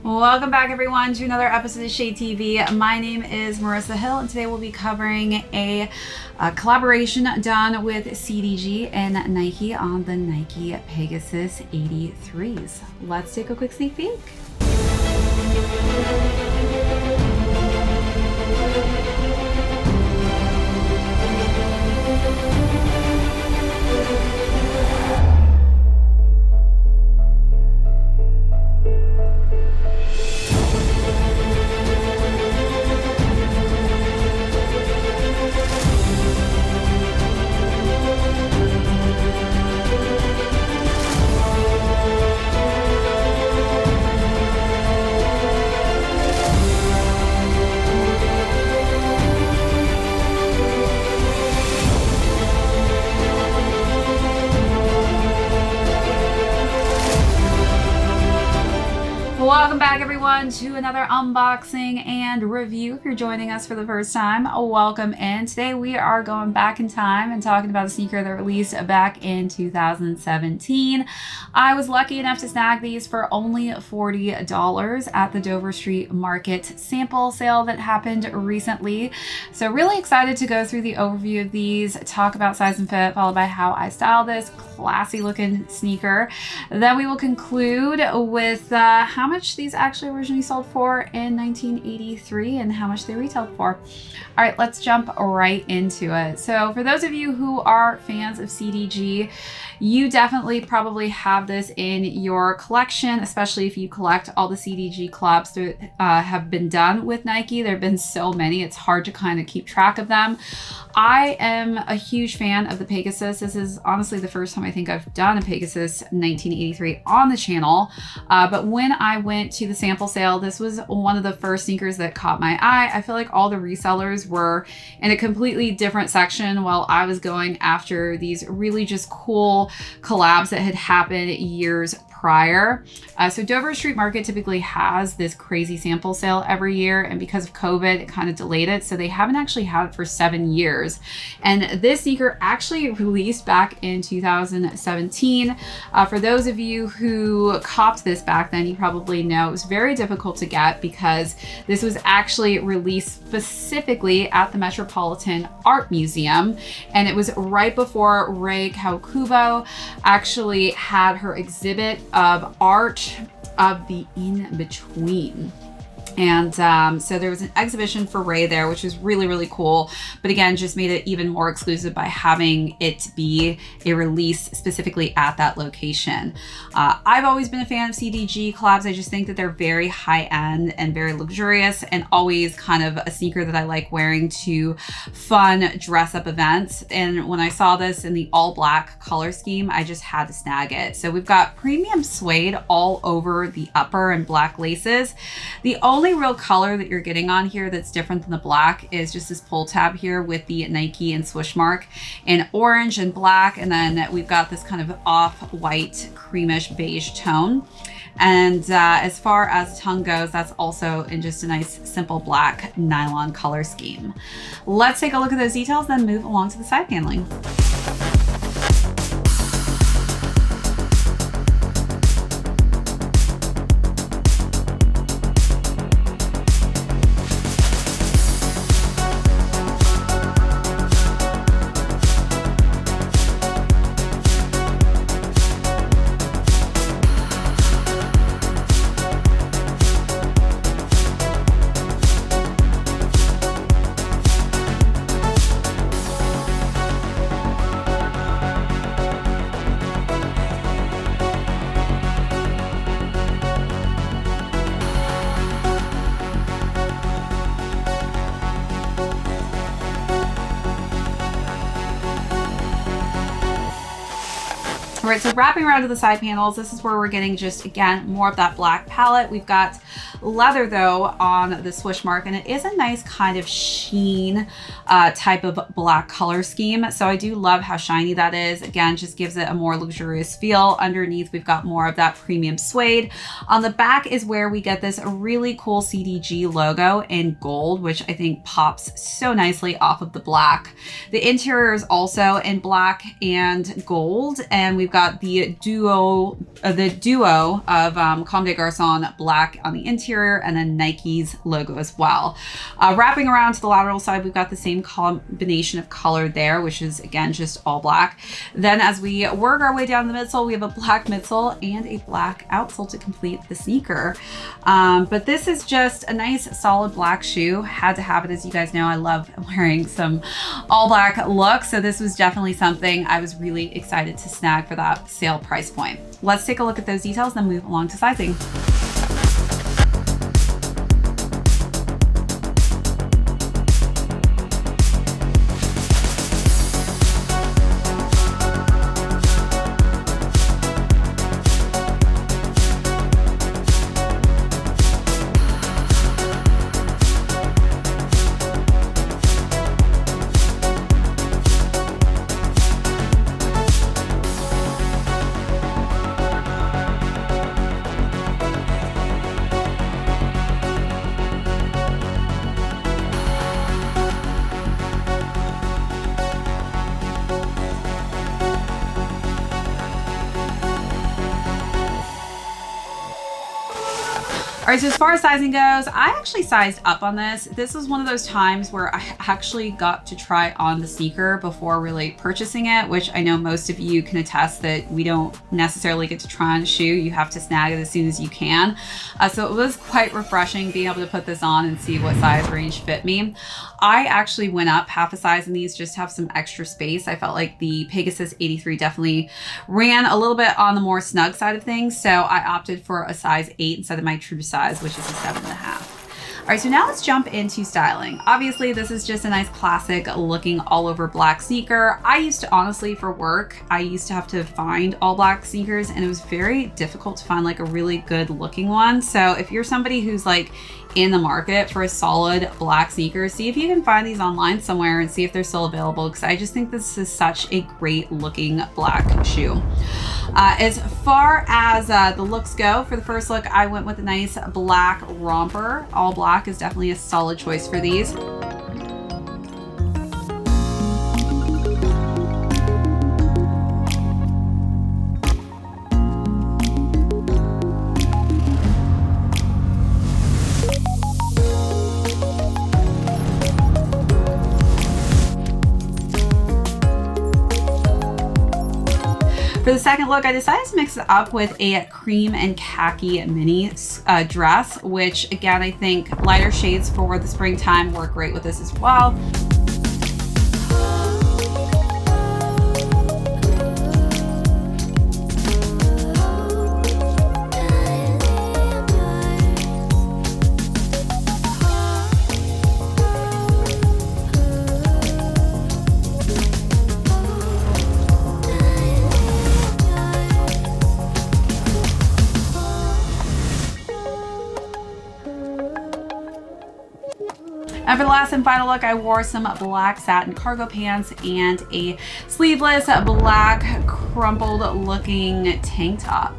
Welcome back everyone to another episode of ShadeTV. My name is Marissa Hill and today we'll be covering a collaboration done with CDG and Nike on the Nike Pegasus 83s. Let's take a quick sneak peek. Welcome back everyone to another unboxing and review. If you're joining us for the first time, welcome in. Today we are going back in time and talking about a sneaker that released back in 2017. I was lucky enough to snag these for only $40 at the Dover Street Market sample sale that happened recently. So really excited to go through the overview of these, talk about size and fit, followed by how I style this classy looking sneaker. Then we will conclude with how much these actually originally sold for in 1983 and how much they retailed for. All right, let's jump right into it. So for those of you who are fans of CDG, you definitely probably have this in your collection, especially if you collect all the CDG collabs that have been done with Nike. There have been so many, it's hard to kind of keep track of them. I am a huge fan of the Pegasus. This is honestly the first time I think I've done a Pegasus 1983 on the channel. But when I went to the sample sale, this was one of the first sneakers that caught my eye. I feel like all the resellers were in a completely different section while I was going after these really just cool collabs that had happened years prior. So Dover Street Market typically has this crazy sample sale every year, and because of COVID, it kind of delayed it. So they haven't actually had it for 7 years. And this sneaker actually released back in 2017. For those of you who copped this back then, you probably know it was very difficult to get because this was actually released specifically at the Metropolitan Art Museum. And it was right before Rei Kawakubo actually had her exhibit of art of the in-between. And so there was an exhibition for Rei there, which was really, really cool. But again, just made it even more exclusive by having it be a release specifically at that location. I've always been a fan of CDG collabs. I just think that they're very high end and very luxurious and always kind of a sneaker that I like wearing to fun dress up events. And when I saw this in the all black color scheme, I just had to snag it. So we've got premium suede all over the upper and black laces. The only real color that you're getting on here that's different than the black is just this pull tab here with the Nike and swoosh mark in orange and black. And then we've got this kind of off-white creamish beige tone. And as far as tongue goes, that's also in just a nice simple black nylon color scheme. Let's take a look at those details, then move along to the side paneling. All right, so wrapping around to the side panels, this is where we're getting just, again, more of that black palette. We've got leather though on the swoosh mark, and it is a nice kind of sheen type of black color scheme. So I do love how shiny that is. Again, just gives it a more luxurious feel. Underneath, we've got more of that premium suede. On the back is where we get this really cool CDG logo in gold, which I think pops so nicely off of the black. The interior is also in black and gold, and we've got got the duo of Comme des Garçons black on the interior, and then Nike's logo as well. Wrapping around to the lateral side, we've got the same combination of color there, which is again just all black. Then as we work our way down the midsole, we have a black midsole and a black outsole to complete the sneaker. But this is just a nice solid black shoe. Had to have it. As you guys know, I love wearing some all black looks, so this was definitely something I was really excited to snag for that sale price point. Let's take a look at those details, then move along to sizing. All right, so as far as sizing goes, I actually sized up on this. This was one of those times where I actually got to try on the sneaker before really purchasing it, which I know most of you can attest that we don't necessarily get to try on a shoe. You have to snag it as soon as you can. So it was quite refreshing being able to put this on and see what size range fit me. I actually went up half a size in these just to have some extra space. I felt like the Pegasus 83 definitely ran a little bit on the more snug side of things. So I opted for a size 8 instead of my true size, which is a 7.5. All right, so now let's jump into styling. Obviously, this is just a nice classic looking all over black sneaker. I used to, honestly, for work, I used to have to find all black sneakers, and it was very difficult to find like a really good looking one. So if you're somebody who's like in the market for a solid black sneaker, see if you can find these online somewhere and see if they're still available, because I just think this is such a great looking black shoe. As far as the looks go, for the first look, I went with a nice black romper. All black is definitely a solid choice for these. For the second look, I decided to mix it up with a cream and khaki mini dress, which again, I think lighter shades for the springtime work great with this as well. And for the last and final look, I wore some black satin cargo pants and a sleeveless black crumpled looking tank top.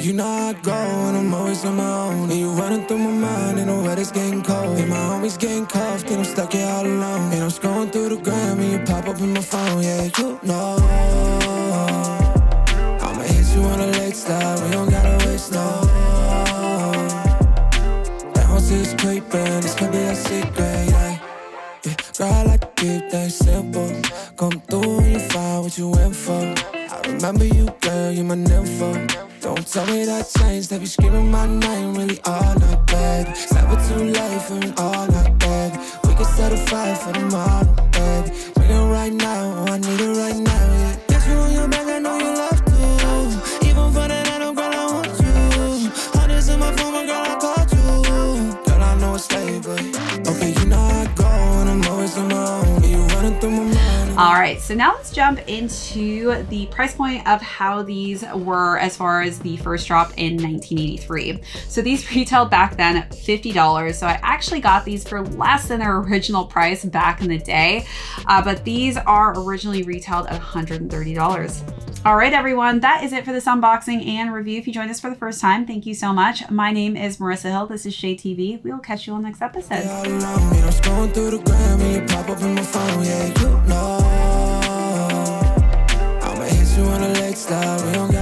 You know how I go, and I'm always on my own. And you running through my mind, and the weather's getting cold. And my homies getting cuffed, and I'm stuck here all alone. And I'm scrolling through the gram, and you pop up in my phone. Yeah, you know I'ma hit you on a late slide. We don't gotta waste no. That house is creeping, this could be a secret. Yeah, girl, I like to keep things simple. Come through when you find what you went for. I remember you, girl, you my nympho. Don't tell me that changed, they be screaming my name really all night, baby. It's never too late for an all night, baby. We can set a fire for tomorrow, baby. Bring it right now, oh, I need it right now, yeah. Get you on your back, I know you love to. right, so now let's jump into the price point of how these were as far as the first drop in 1983. So these retailed back then at $50. So I actually got these for less than their original price back in the day, but these are originally retailed at $130. All right, everyone, that is it for this unboxing and review. If you joined us for the first time, thank you so much. My name is Marissa Hill. This is ShadeTV. We will catch you on the next episode. I'ma hit you on a leg slide. We don't got